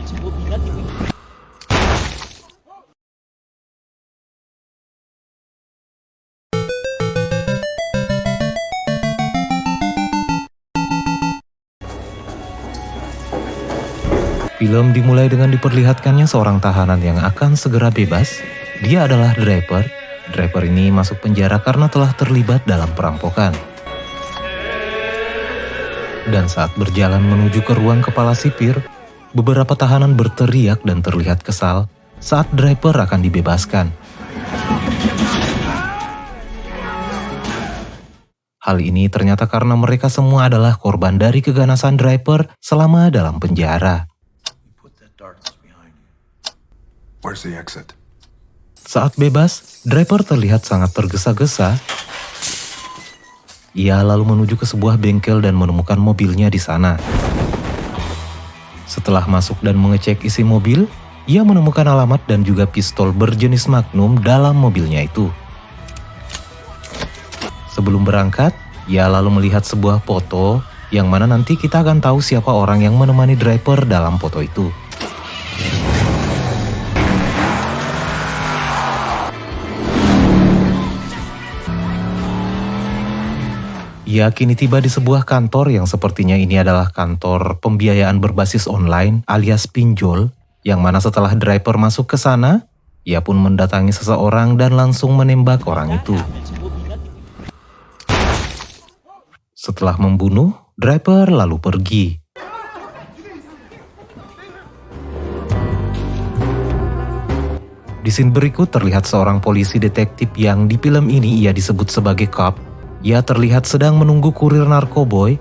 Film dimulai dengan diperlihatkannya seorang tahanan yang akan segera bebas. Dia adalah Draper. Draper ini masuk penjara karena telah terlibat dalam perampokan. Dan saat berjalan menuju ke ruang kepala sipir, beberapa tahanan berteriak dan terlihat kesal saat Draper akan dibebaskan. Hal ini ternyata karena mereka semua adalah korban dari keganasan Draper selama dalam penjara. Saat bebas, Draper terlihat sangat tergesa-gesa. Ia lalu menuju ke sebuah bengkel dan menemukan mobilnya di sana. Setelah masuk dan mengecek isi mobil, ia menemukan alamat dan juga pistol berjenis Magnum dalam mobilnya itu. Sebelum berangkat, ia lalu melihat sebuah foto yang mana nanti kita akan tahu siapa orang yang menemani Draper dalam foto itu. Ia kini tiba di sebuah kantor yang sepertinya ini adalah kantor pembiayaan berbasis online alias pinjol, yang mana setelah Draper masuk ke sana, ia pun mendatangi seseorang dan langsung menembak orang itu. Setelah membunuh, Draper lalu pergi. Di scene berikut terlihat seorang polisi detektif yang di film ini ia disebut sebagai cop. Ia terlihat sedang menunggu kurir narkoboy.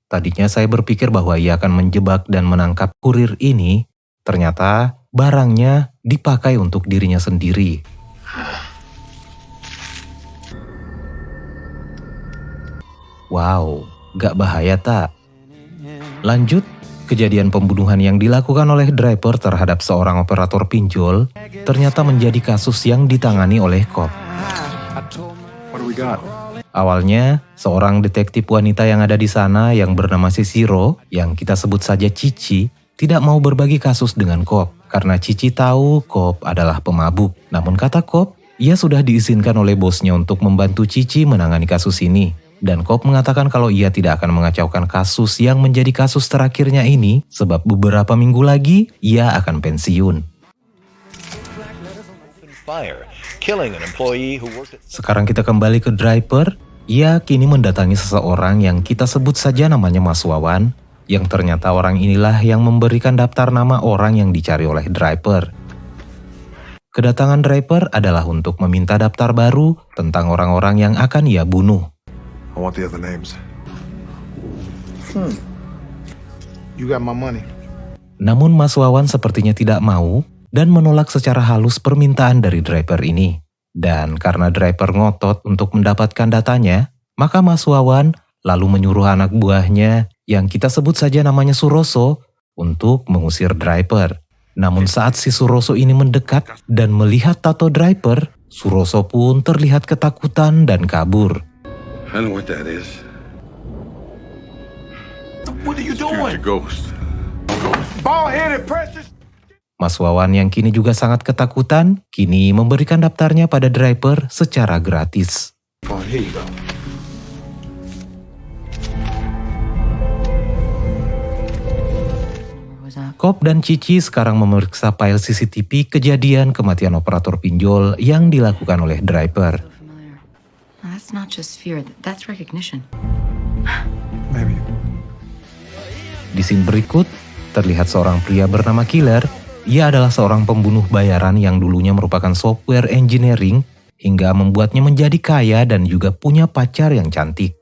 Tadinya saya berpikir bahwa ia akan menjebak dan menangkap kurir ini. Ternyata barangnya dipakai untuk dirinya sendiri. Wow, gak bahaya tak? Lanjut, kejadian pembunuhan yang dilakukan oleh Draper terhadap seorang operator pinjol ternyata menjadi kasus yang ditangani oleh cop. Awalnya, seorang detektif wanita yang ada di sana yang bernama Cicero, yang kita sebut saja Cici, tidak mau berbagi kasus dengan cop karena Cici tahu cop adalah pemabuk. Namun kata cop, ia sudah diizinkan oleh bosnya untuk membantu Cici menangani kasus ini. Dan cop mengatakan kalau ia tidak akan mengacaukan kasus yang menjadi kasus terakhirnya ini sebab beberapa minggu lagi ia akan pensiun. Sekarang kita kembali ke Draper. Ia kini mendatangi seseorang yang kita sebut saja namanya Mas Wawan, yang ternyata orang inilah yang memberikan daftar nama orang yang dicari oleh Draper. Kedatangan Draper adalah untuk meminta daftar baru tentang orang-orang yang akan ia bunuh. I want the other names. You got my money. Namun Mas Wawan sepertinya tidak mau dan menolak secara halus permintaan dari Draper ini. Dan karena Draper ngotot untuk mendapatkan datanya, maka Mas Wawan lalu menyuruh anak buahnya yang kita sebut saja namanya Suroso untuk mengusir Draper. Namun saat si Suroso ini mendekat dan melihat tato Draper, Suroso pun terlihat ketakutan dan kabur. I know what that is. What are you doing? Ghost. Bald-headed precious. Mas Wawan yang kini juga sangat ketakutan, kini memberikan daftarnya pada Draper secara gratis. Oh, here you go. Cop dan Cici sekarang memeriksa file CCTV kejadian kematian operator pinjol yang dilakukan oleh Draper. That's not just fear, that's recognition. Maybe. Di scene berikut, terlihat seorang pria bernama Killer. Ia adalah seorang pembunuh bayaran yang dulunya merupakan software engineering hingga membuatnya menjadi kaya dan juga punya pacar yang cantik.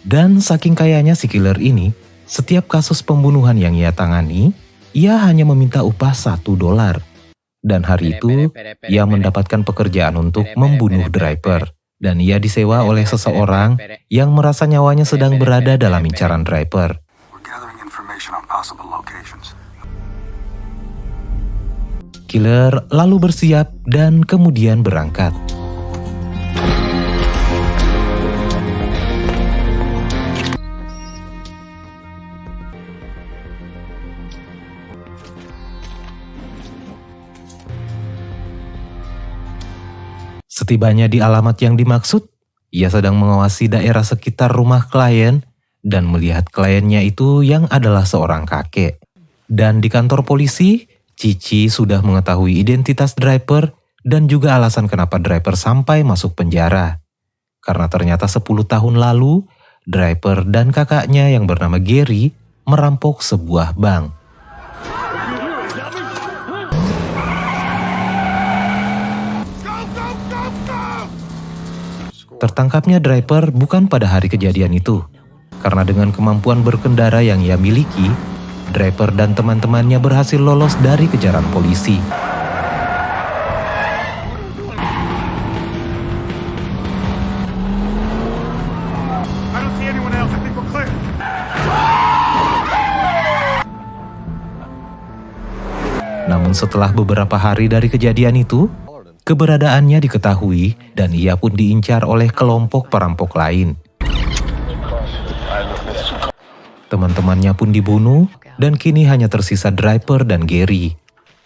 Dan saking kayanya si Killer ini, setiap kasus pembunuhan yang ia tangani, ia hanya meminta upah $1. Dan hari itu, ia mendapatkan pekerjaan untuk membunuh Draper. Dan ia disewa oleh seseorang yang merasa nyawanya sedang berada dalam incaran Draper. Killer lalu bersiap dan kemudian berangkat. Setibanya di alamat yang dimaksud, ia sedang mengawasi daerah sekitar rumah klien dan melihat kliennya itu yang adalah seorang kakek. Dan di kantor polisi, Cici sudah mengetahui identitas Draper dan juga alasan kenapa Draper sampai masuk penjara. Karena ternyata 10 tahun lalu, Draper dan kakaknya yang bernama Gary merampok sebuah bank. Tertangkapnya Draper bukan pada hari kejadian itu, karena dengan kemampuan berkendara yang ia miliki, Draper dan teman-temannya berhasil lolos dari kejaran polisi. I don't see anyone else. I think we're clear. Namun setelah beberapa hari dari kejadian itu, keberadaannya diketahui dan ia pun diincar oleh kelompok perampok lain. Teman-temannya pun dibunuh dan kini hanya tersisa Draper dan Gary.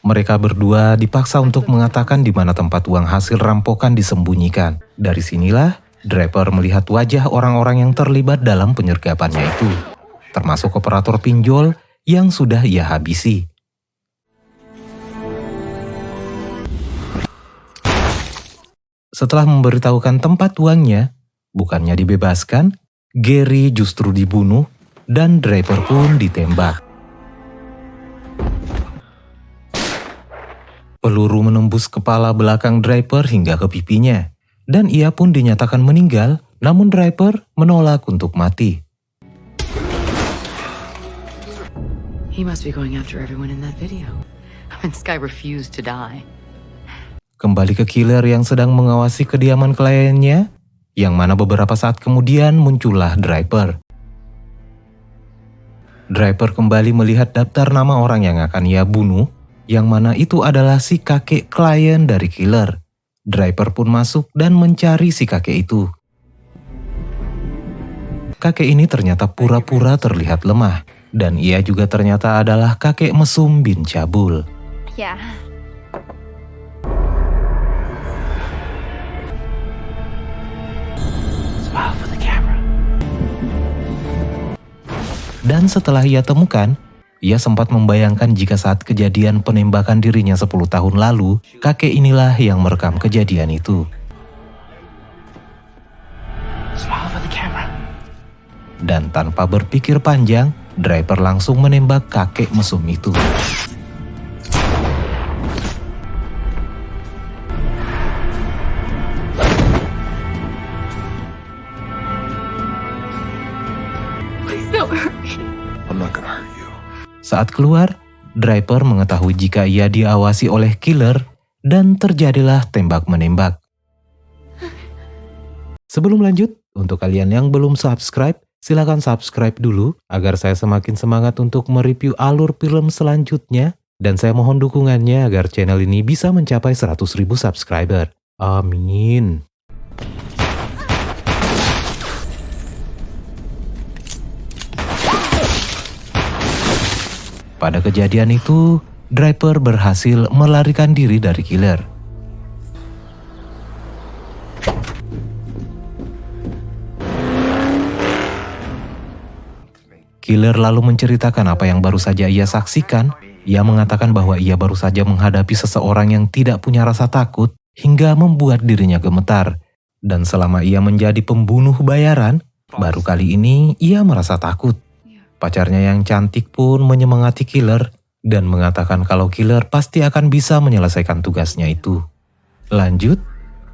Mereka berdua dipaksa untuk mengatakan di mana tempat uang hasil rampokan disembunyikan. Dari sinilah Draper melihat wajah orang-orang yang terlibat dalam penyergapannya itu, termasuk operator pinjol yang sudah ia habisi. Setelah memberitahukan tempat uangnya, bukannya dibebaskan, Gary justru dibunuh dan Draper pun ditembak. Peluru menembus kepala belakang Draper hingga ke pipinya, dan ia pun dinyatakan meninggal, namun Draper menolak untuk mati. He must be going after everyone in that video. And this guy refused to die. Kembali ke killer yang sedang mengawasi kediaman kliennya, yang mana beberapa saat kemudian muncullah Draper. Draper kembali melihat daftar nama orang yang akan ia bunuh, yang mana itu adalah si kakek klien dari killer. Draper pun masuk dan mencari si kakek itu. Kakek ini ternyata pura-pura terlihat lemah, dan ia juga ternyata adalah kakek mesum bin Cabul. Yeah. Smile for the camera. Dan setelah ia temukan, ia sempat membayangkan jika saat kejadian penembakan dirinya 10 tahun lalu, kakek inilah yang merekam kejadian itu. Smile for the camera. Dan tanpa berpikir panjang, Draper langsung menembak kakek mesum itu. Please don't hurt me. I'm not gonna hurt you. Saat keluar, Draper mengetahui jika ia diawasi oleh killer dan terjadilah tembak-menembak. Sebelum lanjut, untuk kalian yang belum subscribe, silakan subscribe dulu agar saya semakin semangat untuk mereview alur film selanjutnya, dan saya mohon dukungannya agar channel ini bisa mencapai 100.000 subscriber. Amin. Pada kejadian itu, Draper berhasil melarikan diri dari killer. Killer lalu menceritakan apa yang baru saja ia saksikan. Ia mengatakan bahwa ia baru saja menghadapi seseorang yang tidak punya rasa takut hingga membuat dirinya gemetar. Dan selama ia menjadi pembunuh bayaran, baru kali ini ia merasa takut. Pacarnya yang cantik pun menyemangati killer dan mengatakan kalau killer pasti akan bisa menyelesaikan tugasnya itu. Lanjut,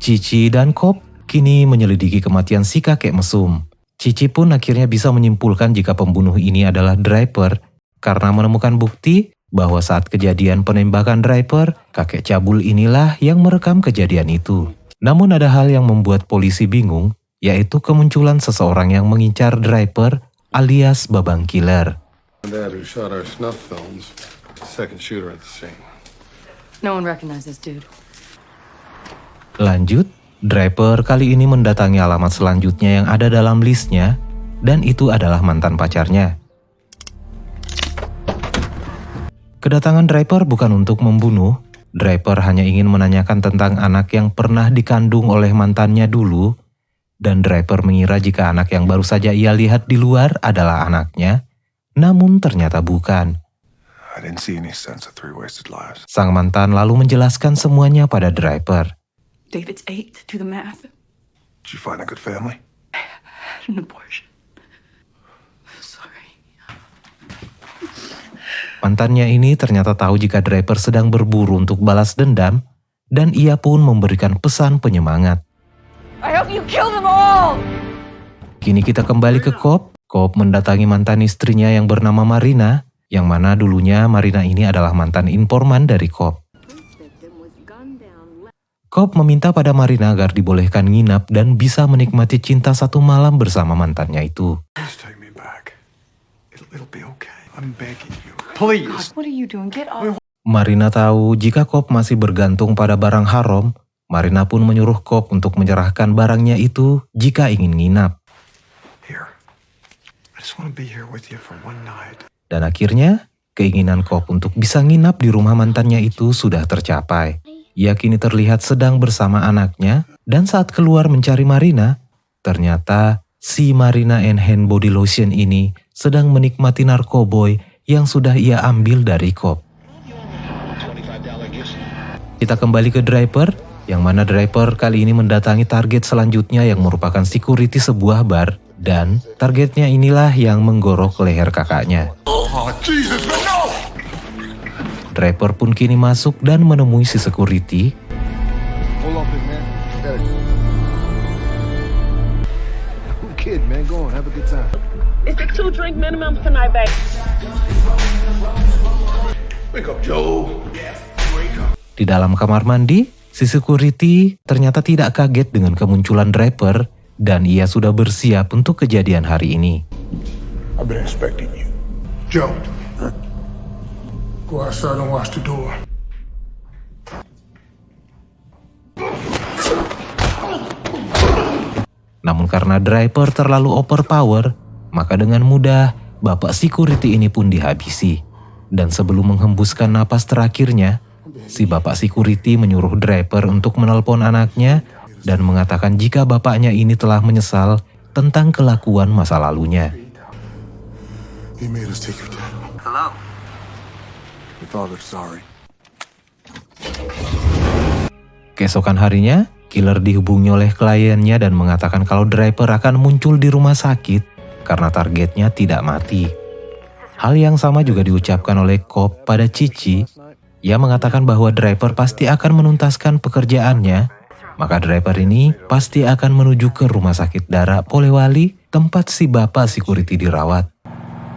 Cici dan Cop kini menyelidiki kematian si kakek mesum. Cici pun akhirnya bisa menyimpulkan jika pembunuh ini adalah Draper karena menemukan bukti bahwa saat kejadian penembakan Draper, kakek cabul inilah yang merekam kejadian itu. Namun ada hal yang membuat polisi bingung, yaitu kemunculan seseorang yang mengincar Draper alias Babang Killer. Dad who shot our snuff films. Second shooter at the scene. No one recognizes dude. Lanjut, Draper kali ini mendatangi alamat selanjutnya yang ada dalam listnya, dan itu adalah mantan pacarnya. Kedatangan Draper bukan untuk membunuh, Draper hanya ingin menanyakan tentang anak yang pernah dikandung oleh mantannya dulu, dan Draper mengira jika anak yang baru saja ia lihat di luar adalah anaknya, namun ternyata bukan. I didn't see any sense of 3 wasted lives. Sang mantan lalu menjelaskan semuanya pada Draper. David's 8, do the math. Did you find a good family? An abortion. Sorry. Mantannya ini ternyata tahu jika Draper sedang berburu untuk balas dendam, dan ia pun memberikan pesan penyemangat. I hope you kill them all! Kini kita kembali ke Cobb. Cobb mendatangi mantan istrinya yang bernama Marina, yang mana dulunya Marina ini adalah mantan informan dari Cobb. Cobb meminta pada Marina agar dibolehkan nginap dan bisa menikmati cinta satu malam bersama mantannya itu. Please take me back. It'll be okay. I'm begging you. Please. What are you doing? Get off. Marina tahu jika Cobb masih bergantung pada barang haram, Marina pun menyuruh Cobb untuk menyerahkan barangnya itu jika ingin nginap. Here. I just want to be here with you for one night. Dan akhirnya, keinginan Cobb untuk bisa nginap di rumah mantannya itu sudah tercapai. Ia kini terlihat sedang bersama anaknya, dan saat keluar mencari Marina, ternyata si Marina and Hand Body Lotion ini sedang menikmati narkoboy yang sudah ia ambil dari Cobb. Kita kembali ke Draper, yang mana Draper kali ini mendatangi target selanjutnya yang merupakan security sebuah bar, dan targetnya inilah yang menggorok leher kakaknya. Oh, Jesus, no! Draper pun kini masuk dan menemui si security. Hold on, big man. Good kid, man. Go on, have a good time. It's a 2-drink minimum tonight, babe. Wake up, Joe. Di dalam kamar mandi, si security ternyata tidak kaget dengan kemunculan Draper dan ia sudah bersiap untuk kejadian hari ini. I've been expecting you. Joe. Go outside and watch the door. Namun karena Draper terlalu overpower, maka dengan mudah bapak security ini pun dihabisi. Dan sebelum menghembuskan napas terakhirnya, si bapak security menyuruh Draper untuk menelpon anaknya dan mengatakan jika bapaknya ini telah menyesal tentang kelakuan masa lalunya. He made us take your dad. Hello. Your father's sorry. Keesokan harinya, killer dihubungi oleh kliennya dan mengatakan kalau Draper akan muncul di rumah sakit karena targetnya tidak mati. Hal yang sama juga diucapkan oleh Cobb pada Cici. Ia mengatakan bahwa Draper pasti akan menuntaskan pekerjaannya, maka Draper ini pasti akan menuju ke rumah sakit darah Polewali tempat si bapak security dirawat.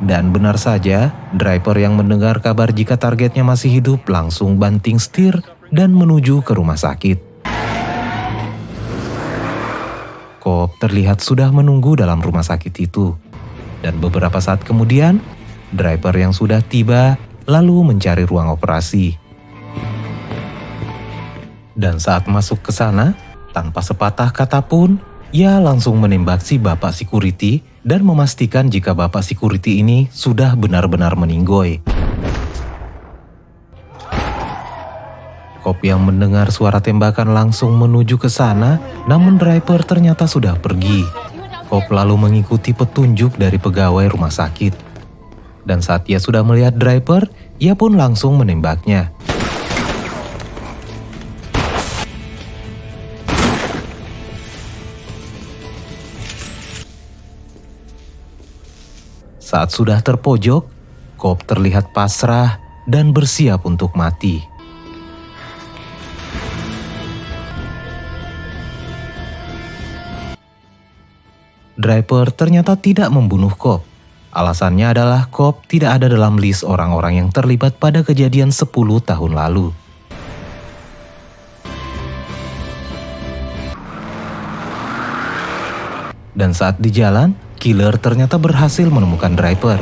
Dan benar saja, Draper yang mendengar kabar jika targetnya masih hidup langsung banting setir dan menuju ke rumah sakit. Cobb terlihat sudah menunggu dalam rumah sakit itu. Dan beberapa saat kemudian, Draper yang sudah tiba lalu mencari ruang operasi. Dan saat masuk ke sana, tanpa sepatah kata pun, ia langsung menembak si bapak security dan memastikan jika bapak security ini sudah benar-benar meninggoy. Cobb yang mendengar suara tembakan langsung menuju ke sana, namun Draper ternyata sudah pergi. Cobb lalu mengikuti petunjuk dari pegawai rumah sakit. Dan saat ia sudah melihat Draper, ia pun langsung menembaknya. Saat sudah terpojok, Cobb terlihat pasrah dan bersiap untuk mati. Draper ternyata tidak membunuh Cobb. Alasannya adalah Cobb tidak ada dalam list orang-orang yang terlibat pada kejadian 10 tahun lalu. Dan saat di jalan, killer ternyata berhasil menemukan Draper.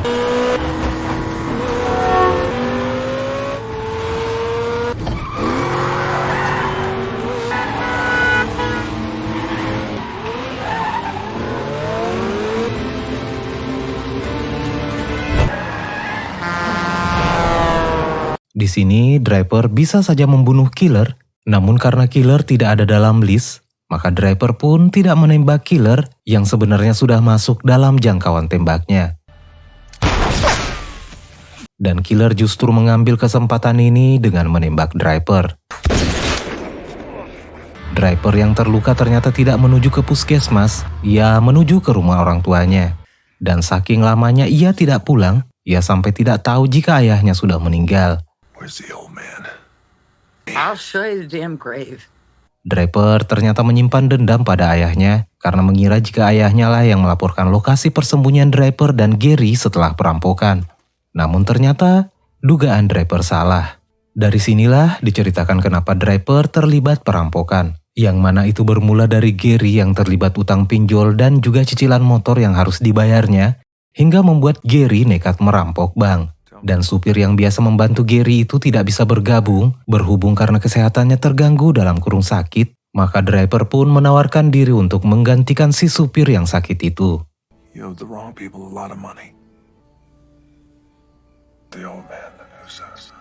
Di sini, Draper bisa saja membunuh Killer, namun karena Killer tidak ada dalam list, maka Draper pun tidak menembak Killer yang sebenarnya sudah masuk dalam jangkauan tembaknya. Dan Killer justru mengambil kesempatan ini dengan menembak Draper. Draper yang terluka ternyata tidak menuju ke puskesmas, ia menuju ke rumah orang tuanya. Dan saking lamanya ia tidak pulang, ia sampai tidak tahu jika ayahnya sudah meninggal. Where's the old man? I'll show you the damn grave. Draper ternyata menyimpan dendam pada ayahnya karena mengira jika ayahnya lah yang melaporkan lokasi persembunyian Draper dan Gary setelah perampokan. Namun ternyata dugaan Draper salah. Dari sinilah diceritakan kenapa Draper terlibat perampokan, yang mana itu bermula dari Gary yang terlibat utang pinjol dan juga cicilan motor yang harus dibayarnya, hingga membuat Gary nekat merampok bank. Dan supir yang biasa membantu Gary itu tidak bisa bergabung, berhubung karena kesehatannya terganggu dalam kurung sakit, maka Draper pun menawarkan diri untuk menggantikan si supir yang sakit itu. You owed the wrong people a lot of money. The old man that knows us.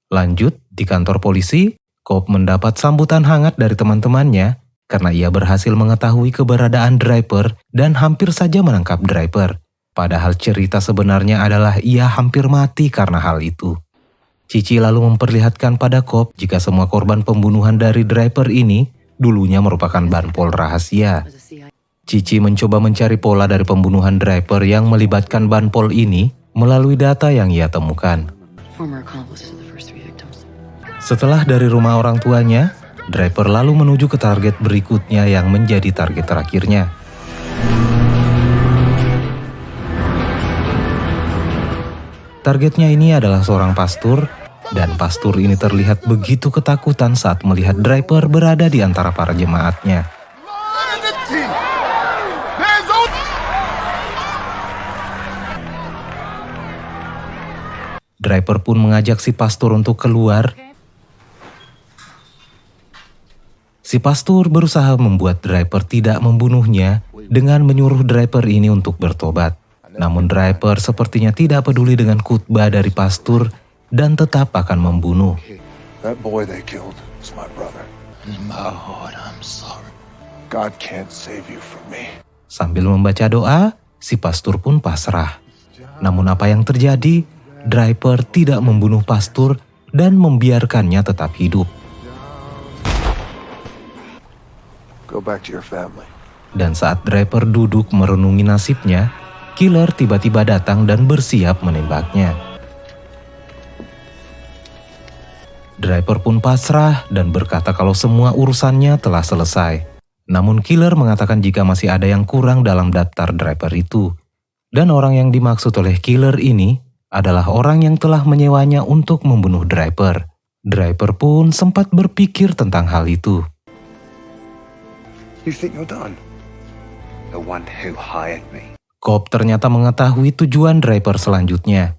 Lanjut, di kantor polisi, Cobb mendapat sambutan hangat dari teman-temannya karena ia berhasil mengetahui keberadaan Draper dan hampir saja menangkap Draper. Padahal cerita sebenarnya adalah ia hampir mati karena hal itu. Cici lalu memperlihatkan pada Cobb jika semua korban pembunuhan dari Draper ini dulunya merupakan banpol rahasia. Cici mencoba mencari pola dari pembunuhan Draper yang melibatkan banpol ini melalui data yang ia temukan. Former accomplices of the first three victims. Setelah dari rumah orang tuanya, Draper lalu menuju ke target berikutnya yang menjadi target terakhirnya. Targetnya ini adalah seorang pastur, dan pastur ini terlihat begitu ketakutan saat melihat Draper berada di antara para jemaatnya. Draper pun mengajak si pastur untuk keluar. Si pastur berusaha membuat Draper tidak membunuhnya dengan menyuruh Draper ini untuk bertobat. Namun Draper sepertinya tidak peduli dengan khutbah dari pastur dan tetap akan membunuh. That boy they killed is my brother. Lord, I'm sorry. God can't save you from me. Sambil membaca doa, si pastur pun pasrah. Namun apa yang terjadi? Draper tidak membunuh pastur dan membiarkannya tetap hidup. Go back to your family. Dan saat Draper duduk merenungi nasibnya, Killer tiba-tiba datang dan bersiap menembaknya. Draper pun pasrah dan berkata kalau semua urusannya telah selesai. Namun Killer mengatakan jika masih ada yang kurang dalam daftar Draper itu. Dan orang yang dimaksud oleh Killer ini adalah orang yang telah menyewanya untuk membunuh Draper. Draper pun sempat berpikir tentang hal itu. You think you're done? The one who hired me. Cobb ternyata mengetahui tujuan Draper selanjutnya.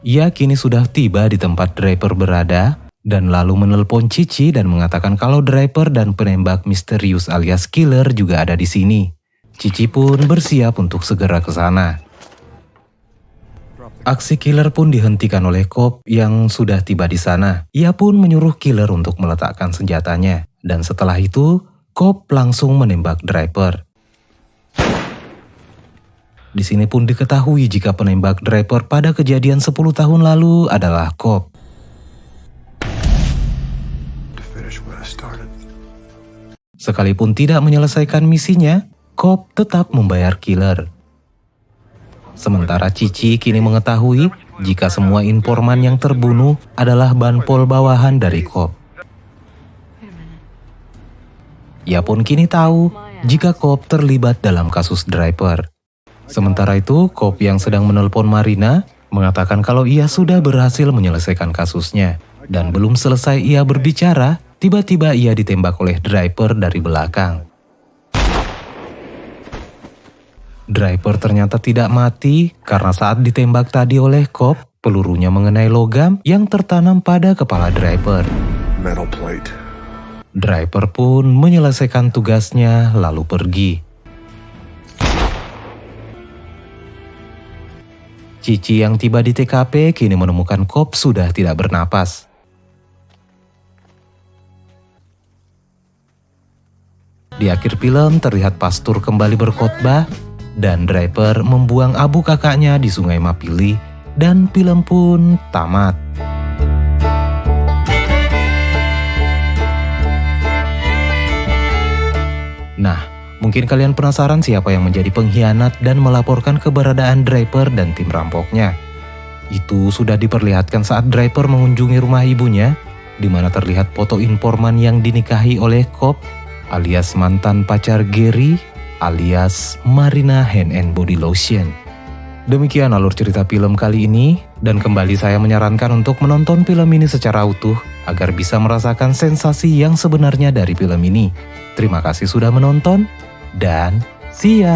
Ia kini sudah tiba di tempat Draper berada dan lalu menelpon Cici dan mengatakan kalau Draper dan penembak misterius alias Killer juga ada di sini. Cici pun bersiap untuk segera ke sana. Aksi Killer pun dihentikan oleh Cobb yang sudah tiba di sana. Ia pun menyuruh Killer untuk meletakkan senjatanya. Dan setelah itu, Cobb langsung menembak Draper. Di sini pun diketahui jika penembak Draper pada kejadian 10 tahun lalu adalah Cobb. To finish what I started. Sekalipun tidak menyelesaikan misinya, Cobb tetap membayar Killer. Sementara Cici kini mengetahui jika semua informan yang terbunuh adalah banpol bawahan dari Cobb. Ia pun kini tahu jika Cobb terlibat dalam kasus Draper. Sementara itu, Cobb yang sedang menelpon Marina mengatakan kalau ia sudah berhasil menyelesaikan kasusnya. Dan belum selesai ia berbicara, tiba-tiba ia ditembak oleh Draper dari belakang. Draper ternyata tidak mati karena saat ditembak tadi oleh Cobb, pelurunya mengenai logam yang tertanam pada kepala Draper. Metal plate. Draper pun menyelesaikan tugasnya lalu pergi. Cici yang tiba di TKP kini menemukan Cobb sudah tidak bernapas. Di akhir film terlihat pastor kembali berkhotbah dan Draper membuang abu kakaknya di Sungai Mapili dan film pun tamat. Nah, mungkin kalian penasaran siapa yang menjadi pengkhianat dan melaporkan keberadaan Draper dan tim rampoknya. Itu sudah diperlihatkan saat Draper mengunjungi rumah ibunya, di mana terlihat foto informan yang dinikahi oleh Cobb, alias mantan pacar Gary, alias Marina Hand and Body Lotion. Demikian alur cerita film kali ini, dan kembali saya menyarankan untuk menonton film ini secara utuh agar bisa merasakan sensasi yang sebenarnya dari film ini. Terima kasih sudah menonton, dan see ya!